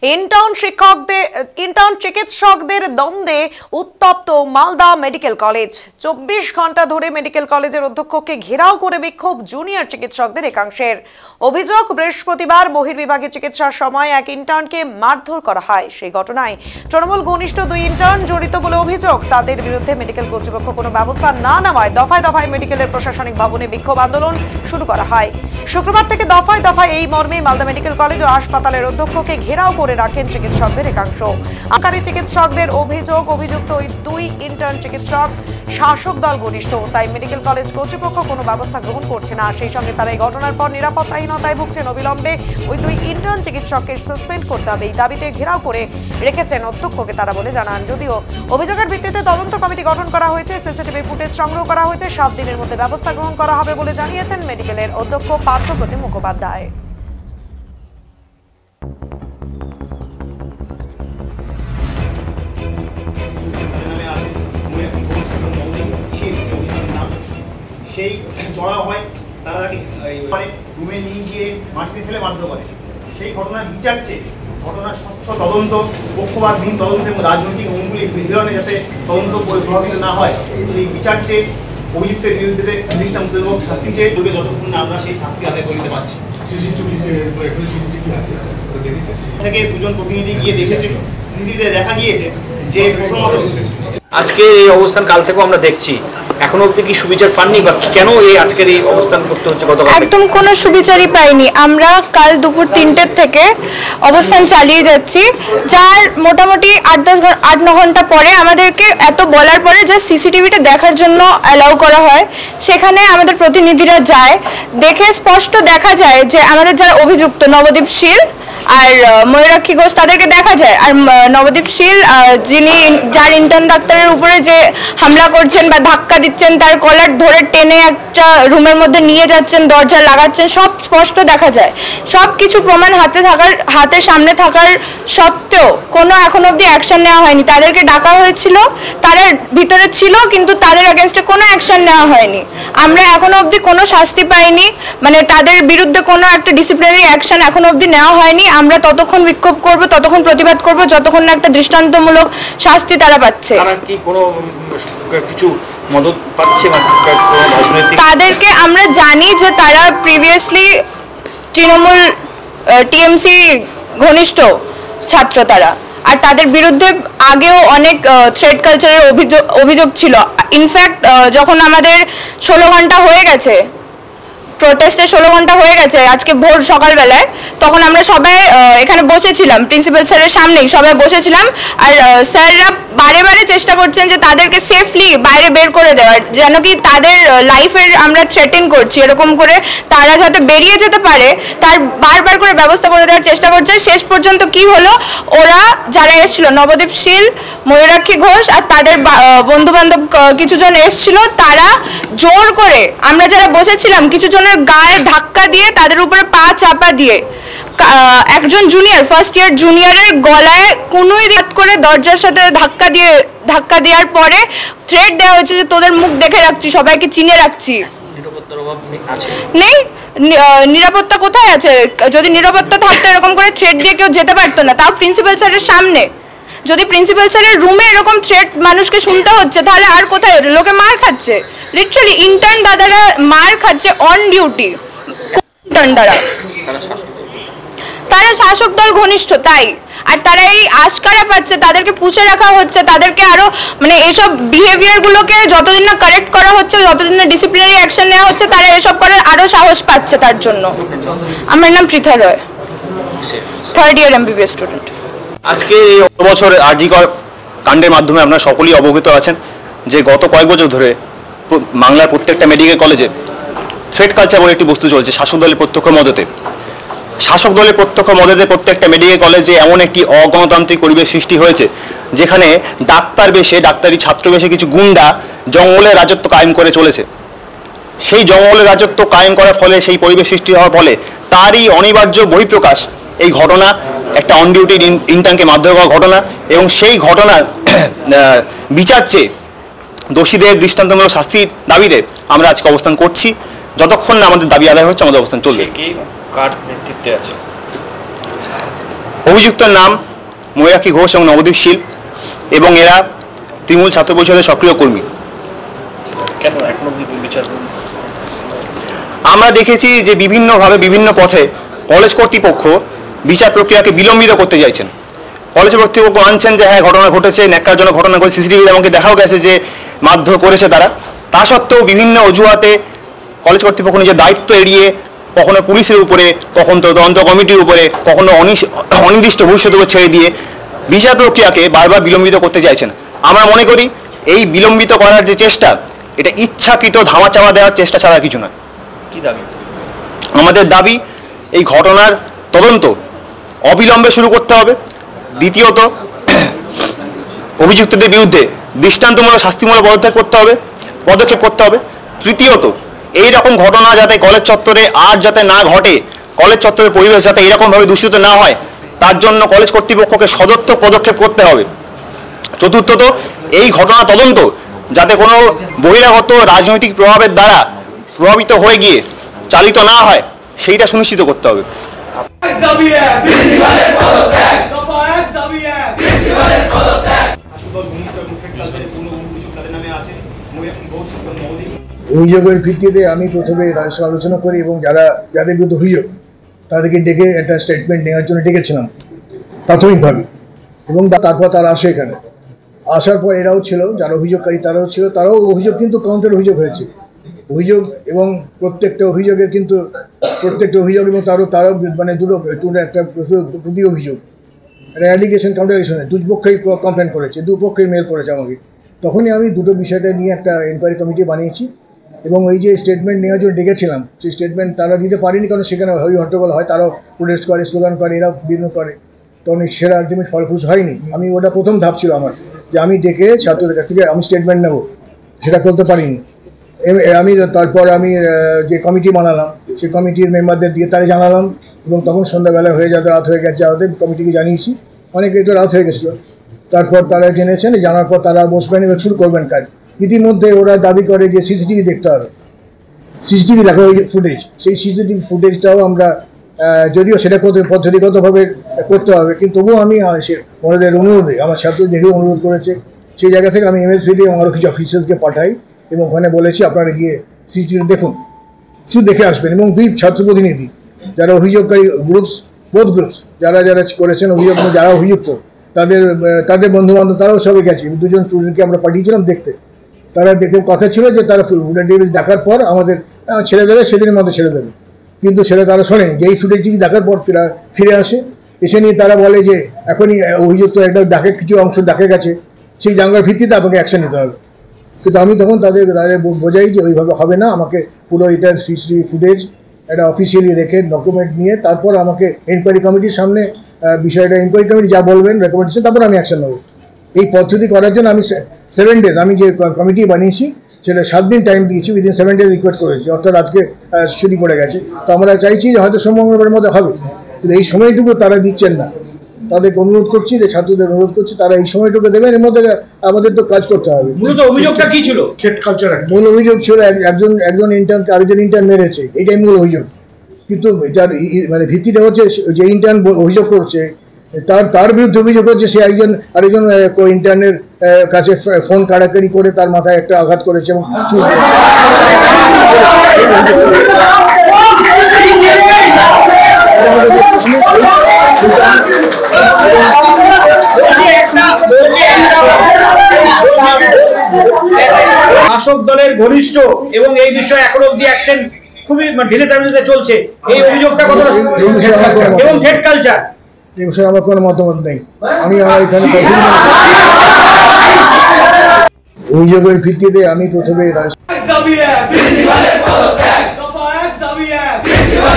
Intern চিকিৎসকদের দ্বন্দ্বে উত্তপ্ত মালদা মেডিকেল কলেজ। 24 ঘন্টা ধরে মেডিকেল কলেজের অধ্যক্ষকে ঘেরাও করে বিক্ষোভ জুনিয়র চিকিৎসকদের একাংশের। অভিযোগ, বৃহস্পতিবার বহির্বিভাগে চিকিৎসার সময় এক ইন্টার্নকে মারধর করা হয়। সেই ঘটনায় তৃণমূল ঘনিষ্ঠ 2 ইন্টার্ন জড়িত বলে অভিযোগ। তাদের বিরুদ্ধে মেডিকেল কর্তৃপক্ষ কোনো ব্যবস্থা না নেওয়ায় দফায় দফায় মেডিকেলের প্রশাসনিক ভবনে বিক্ষোভ আন্দোলন শুরু করা হয়। শুক্রবার থেকে দফায় দফায় এই মর্মে মালদা মেডিকেল কলেজ ও হাসপাতালের অধ্যক্ষকে ঘেরাও করে রাখেন চিকিৎসকদের একাংশ। আকারী চিকিৎসকদের অভিযোগ, অভিযুক্ত ওই 2 ইন্টার্ন চিকিৎসক শাসক দল ঘনিষ্ঠ, তাই মেডিকেল কলেজ কর্তৃপক্ষ কোনো ব্যবস্থা গ্রহণ করছে না। সেই সঙ্গে তারা এই ঘটনার পর নিরাপত্তাহীনতায় ভুগছেন। অবিলম্বে ওই 2 ইন্টার্ন চিকিৎসককে সাসপেন্ড করতে হবে, এই দাবিতে ঘেরাও করে রেখেছেন অধ্যক্ষকে তারা বলে জানান। যদিও অভিযোগের ভিত্তিতে তদন্ত কমিটি গঠন করা হয়েছে, সিসিটিভি ফুটেজ সংগ্রহ করা হয়েছে, 7 দিনের মধ্যে ব্যবস্থা গ্রহণ করা হবে বলে জানিয়েছেন মেডিকেলের অধ্যক্ষ পার্থপ্রতিম মুখোপাধ্যায়। সেই চড়া হয়, তারা তাকে রুমে নিয়ে গিয়ে মাটিতে ফেলে বাধ্য করে। সেই ঘটনার বিচার চেয়ে ঘটনার স্বচ্ছ তদন্ত, পক্ষপাতহীন তদন্ত এবং রাজনৈতিক অঙ্গুলি বিধরণে যাতে তদন্ত প্রভাবিত না হয়, সেই বিচার চেয়ে অভিযুক্তের বিরুদ্ধে দৃষ্টান্তমূলক শাস্তি চেয়ে ডুবে যতক্ষণ না আমরা সেই শাস্তি আদায় করে দিতে পারছি। থেকে 2 জন প্রতিনিধি গিয়ে দেখেছে, সিসিটিভিতে দেখা গিয়েছে যে প্রথমত আজকে এই অবস্থান কাল থেকেও আমরা দেখছি, এখনো অবধি কি সুবিচার পাননি বা কেন এই আজকের এই অবস্থান করতে হচ্ছে? একদম কোনো সুবিচারই পাইনি। আমরা কাল দুপুর 3টের থেকে অবস্থান চালিয়ে যাচ্ছি, যার মোটামুটি 8-9 ঘন্টা পরে আমাদেরকে এত বলার পরে যে সিসিটিভিটা দেখার জন্য অ্যালাউ করা হয়, সেখানে আমাদের প্রতিনিধিরা যায়। দেখে স্পষ্ট দেখা যায় যে আমাদের যারা অভিযুক্ত নবদ্বীপ শীল আর ময়ূরাক্ষী ঘোষ, তাদেরকে দেখা যায়। আর নবদ্বীপ শীল যার ইন্টার্ন ডাক্তারের উপরে যে হামলা করছেন বা ধাক্কা দিচ্ছেন, তার কলার ধরে টেনে একটা রুমের মধ্যে নিয়ে যাচ্ছেন, দরজা লাগাচ্ছেন, সব স্পষ্ট দেখা যায়। সব কিছু প্রমাণ হাতের সামনে থাকার সত্ত্বেও কোনো এখন অবধি অ্যাকশন নেওয়া হয়নি। তাদেরকে ডাকা হয়েছিল, তারা ভিতরে ছিল, কিন্তু তাদের এগেনস্টে কোনো অ্যাকশন নেওয়া হয়নি। আমরা এখনো অবধি কোনো শাস্তি পাইনি, মানে তাদের বিরুদ্ধে কোনো একটা ডিসিপ্লিনারি অ্যাকশন এখনো অবধি নেওয়া হয়নি। আমরা ততক্ষণ বিক্ষোভ করব, ততক্ষণ প্রতিবাদ করব, যতক্ষণ না একটা দৃষ্টান্তমূলক শাস্তি তারা পাচ্ছে। তাদেরকে আমরা জানি যে তারা প্রিভিয়াসলি তৃণমূল টিএমসি ঘনিষ্ঠ ছাত্র তারা, আর তাদের বিরুদ্ধে আগেও অনেক থ্রেড কালচারের অভিযোগ ছিল। ইনফ্যাক্ট যখন আমাদের 16 ঘন্টা হয়ে গেছে, প্রোটেস্টে 16 ঘন্টা হয়ে গেছে আজকে ভোর সকালবেলায়, তখন আমরা সবাই এখানে বসেছিলাম, প্রিন্সিপাল স্যারের সামনেই সবাই বসেছিলাম। আর স্যাররা বারে বারে চেষ্টা করছেন যে তাদেরকে সেফলি বাইরে বের করে দেওয়ার, যেন কি তাদের লাইফের আমরা থ্রেটেন করছি এরকম করে তারা যাতে বেরিয়ে যেতে পারে, তার বারবার করে ব্যবস্থা করে দেওয়ার চেষ্টা করছে। শেষ পর্যন্ত কি হলো, ওরা যারা এসেছিল নবদ্বীপ শীল, ময়ূরাক্ষী ঘোষ আর তাদের বন্ধুবান্ধব কিছুজন এসেছিল, তারা জোর করে আমরা যারা বসেছিলাম কিছু জনের গায়ে ধাক্কা দিয়ে, তাদের উপরে পা চাপা দিয়ে, একজন জুনিয়র, ফার্স্ট ইয়ার জুনিয়রের গলায় কুনুই করে দরজার সাথে ধাক্কা দেওয়ার পরে থ্রেট দেওয়া হয়েছে যে তোদের মুখ দেখে রাখছি, সবাইকে চিনে রাখছি। নেই, নিরাপত্তা কোথায় আছে? যদি নিরাপত্তা থাকতো এরকম করে থ্রেট দিয়ে কেউ যেতে পারতো না, তাও প্রিন্সিপাল স্যারের সামনে। যদি প্রিন্সিপাল স্যারের রুমে এরকম থ্রেট মানুষকে শুনতে হচ্ছে, তাহলে আর কোথায়? লোকে মার খাচ্ছে, লিটারালি ইন্টার্ন দাদারা মার খাচ্ছে অন ডিউটি। ইন্টার্ন দাদা তারা শাসক দল ঘনিষ্ঠ, তাই। আর তারা এই আশকারা পাচ্ছে, তাদেরকে পুষে রাখা হচ্ছে, তাদেরকে আরো মানে এইসব বিহেভিয়ার গুলোকে যতদিন না কারেক্ট করা হচ্ছে, যতদিন না ডিসিপ্লিনারি অ্যাকশন নেওয়া হচ্ছে, তারা এসব করার আরো সাহস পাচ্ছে। তার জন্য আমার নাম পৃথা রয়, 3rd ইয়ার MBBS স্টুডেন্ট। আজকে এই বছর আরজিকর কাণ্ডের মাধ্যমে আপনারা সকলেই অবগত আছেন যে গত কয়েক বছর ধরে বাংলার প্রত্যেকটা মেডিকেল কলেজে থ্রেড কালচার বলে একটি বস্তু চলছে। শাসক দলের প্রত্যক্ষ মদতে প্রত্যেকটা মেডিকেল কলেজে এমন একটি অগণতান্ত্রিক পরিবেশ সৃষ্টি হয়েছে, যেখানে ডাক্তার বেশে, ডাক্তারি ছাত্র বেশে কিছু গুন্ডা জঙ্গলের রাজত্ব কায়েম করে চলেছে। সেই জঙ্গলের রাজত্ব কায়েম করার ফলে, সেই পরিবেশ সৃষ্টি হওয়ার ফলে তারই অনিবার্য বহিঃপ্রকাশ এই ঘটনা, একটা অন ডিউটি ইন্টার্নকে মারধর করার ঘটনা। এবং সেই ঘটনার বিচার চেয়ে দোষীদের দৃষ্টান্তমূলক শাস্তির দাবিতে আমরা আজকে অবস্থান করছি। যতক্ষণ না আমাদের দাবি আদায় হচ্ছে আমাদের অবস্থান চলবে। অভিযুক্তের নাম ময়ূরাক্ষী ঘোষ এবং নবদ্বীপ শীল, এবং এরা তৃণমূল ছাত্র পরিষদের সক্রিয় কর্মী। কেন এখনো বিচার? আমরা দেখেছি যে বিভিন্নভাবে বিভিন্ন পথে কলেজ কর্তৃপক্ষ বিচার প্রক্রিয়াকে বিলম্বিত করতে চাইছেন। কলেজ কর্তৃপক্ষ আনছেন যে হ্যাঁ ঘটনা ঘটেছে, ন্যাক্কারজনক ঘটনা ঘটেছে, সিসিটিভিতে আমাকে দেখাও গেছে যে মারধর করেছে তারা। তা সত্ত্বেও বিভিন্ন অজুহাতে কলেজ কর্তৃপক্ষ নিজের দায়িত্ব এড়িয়ে কখনো পুলিশের উপরে, কখনো তদন্ত কমিটির উপরে, কখনো অনির্দিষ্ট ভবিষ্যতের উপর ছেড়ে দিয়ে বিচার প্রক্রিয়াকে বারবার বিলম্বিত করতে চাইছেন। আমরা মনে করি এই বিলম্বিত করার যে চেষ্টা, এটা ইচ্ছাকৃত ধামাচাপা দেওয়ার চেষ্টা ছাড়া কিছু নয়। কি দাবি? আমাদের দাবি এই ঘটনার তদন্ত অবিলম্বে শুরু করতে হবে। দ্বিতীয়ত, অভিযুক্তদের বিরুদ্ধে দৃষ্টান্তমূলক শাস্তিমূলক পদক্ষেপ করতে হবে। তৃতীয়ত, এই রকম ঘটনা যাতে কলেজ চত্বরে আর যাতে না ঘটে, কলেজ চত্বরের পরিবেশ যাতে এরকমভাবে দূষিত না হয়, তার জন্য কলেজ কর্তৃপক্ষকে সদর্থক পদক্ষেপ করতে হবে। চতুর্থত, এই ঘটনা তদন্ত যাতে কোনো বহিরাগত রাজনৈতিক প্রভাবের দ্বারা প্রভাবিত হয়ে গিয়ে চালিত না হয়, সেইটা সুনিশ্চিত করতে হবে। অভিযোগের ভিত্তিতে আমি প্রথমে আলোচনা করি এবং যাদের বিরুদ্ধে অভিযোগ তাদেরকে ডেকে একটা স্টেটমেন্ট নেওয়ার জন্য ডেকেছিলাম প্রাথমিকভাবে, এবং তারপর তারা আসে এখানে। আসার পর এরাও ছিল, যারা অভিযোগকারী তারাও ছিল, তারাও অভিযোগ কিন্তু কাউন্টার অভিযোগ হয়েছে অভিযোগ, এবং প্রত্যেকটা অভিযোগ এবং তারাও মানে দুটো একটা প্রতি অভিযোগ, একটা অ্যালিগেশন কাউন্টার অ্যালিগেশন, দুপক্ষেই কমপ্লেন করেছে, দুপক্ষেই মেল করেছে আমাকে। তখনই আমি দুটো বিষয়টা নিয়ে একটা এনকোয়ারি কমিটি বানিয়েছি, এবং ওই যে স্টেটমেন্ট নেওয়ার জন্য ডেকেছিলাম সেই স্টেটমেন্ট তারা দিতে পারেনি, কারণ সেখানে হট্টগোল হয়, তারাও প্রোটেস্ট করে, স্লোগান করে, এরাও বিরোধ করে, তখন সেটা আলটিমেট ফলপ্রসূ হয়নি। আমি ওটা প্রথম ধাপ ছিল আমার, যে আমি ডেকে ছাত্রদের কাছ থেকে আমি স্টেটমেন্ট নেব, সেটা করতে পারিনি। তারপর আমি যে কমিটি বানালাম সেই কমিটির মেম্বারদের দিয়ে তারা জানালাম, এবং তখন সন্ধ্যাবেলা হয়ে যাতে রাত হয়ে গেছে, যাওয়াতে কমিটিকে জানিয়েছি, অনেকে একটু রাত হয়ে গেছিলো। তারপর তারা জেনেছেন, জানার পর তারা বসবেন এবং শুরু করবেন কাজ। ইতিমধ্যে ওরা দাবি করে যে সিসিটিভি দেখতে হবে, সিসিটিভি দেখা ওই ফুটেজ, সেই সিসিটিভি ফুটেজটাও আমরা যদিও সেটা পদ্ধতিগতভাবে করতে হবে, কিন্তু তবুও আমি ওনাদের অনুরোধে, আমার ছাত্র দেখেও অনুরোধ করেছে, সেই জায়গা থেকে আমি এমএসভিডি এবং আরও কিছু অফিসার্সকে পাঠাই, এবং ওখানে বলেছি আপনারা গিয়ে সিসিটিভি দেখুন, শুধু দেখে আসবেন। এবং দুই ছাত্র প্রতিনিধি যারা অভিযোগকারী বোথ গ্রুপস যারা করেছেন অভিযোগ, যারা অভিযুক্ত তাদের বন্ধু বান্ধব তারাও সবাই গেছে। দুজন স্টুডেন্টকে আমরা পাঠিয়েছিলাম দেখতে, তারা দেখে কথা ছিল যে তারা ফুটেজ দেখার পর আমাদের ছেড়ে দেবে, সেদিনের মধ্যে ছেড়ে দেবে, কিন্তু সেটা তারা শোনেনি। যেই ফুটেজ দেখার পর ফিরে আসে, এসে নিয়ে তারা বলে যে এখনই অভিযুক্ত একটা কিছু অংশ দেখা গেছে, সেই জায়গার ভিত্তিতে আপনাকে অ্যাকশন নিতে হবে। কিন্তু আমি তখন তাদের বোঝাই যে ওইভাবে হবে না, আমাকে পুরো এটার সিসিটিভি ফুটেজ একটা অফিসিয়ালি রেখে ডকুমেন্ট নিয়ে তারপর আমাকে এনকোয়ারি কমিটির সামনে বিষয়টা, এনকোয়ারি কমিটি যা বলবেন রেকমেন্ডেশন, তারপর আমি অ্যাকশন নেব। এই পদ্ধতি করার জন্য আমি 7 days, আমি যে কমিটি বানিয়েছি সেটা 7 দিন টাইম দিয়েছি, উইদিন 7 days রিকোয়েস্ট করেছি, অর্থাৎ আজকে ছুটি পড়ে গেছে। তো আমরা চাইছি যে হয়তো সোমবারের মধ্যে হবে, কিন্তু এই সময়টুকু তারা দিচ্ছেন না। তাদেরকে অনুরোধ করছি, যে ছাত্রদের অনুরোধ করছি তারা এই সময়টুকু দেবেন, এর মধ্যে আমাদের তো কাজ করতে হবে। মূলত অভিযোগটা কি ছিল? মূল অভিযোগ ছিল একজন ইন্টার্নকে আরেকজন ইন্টার্ন মেরেছে, এটাই মূল অভিযোগ। কিন্তু যার মানে ভিত্তিটা হচ্ছে যে ইন্টার্ন অভিযোগ করছে তার বিরুদ্ধে অভিযোগ হচ্ছে সে আরেকজন ইন্টার্নের কাছে ফোন কাড়াকাড়ি করে তার মাথায় একটা আঘাত করেছে এবং চুল শাসক দলের ঘনিষ্ঠ এবং এই বিষয়ে এখনো অব্দি অ্যাকশন খুবই ঢিলে টানিতে চলছে, এই অভিযোগটা কত এবং থ্রেট কালচার, এই বিষয়ে আমার কোনো মতামত নেই। আমি এখানে অভিযোগের ভিত্তিতে আমি প্রথমে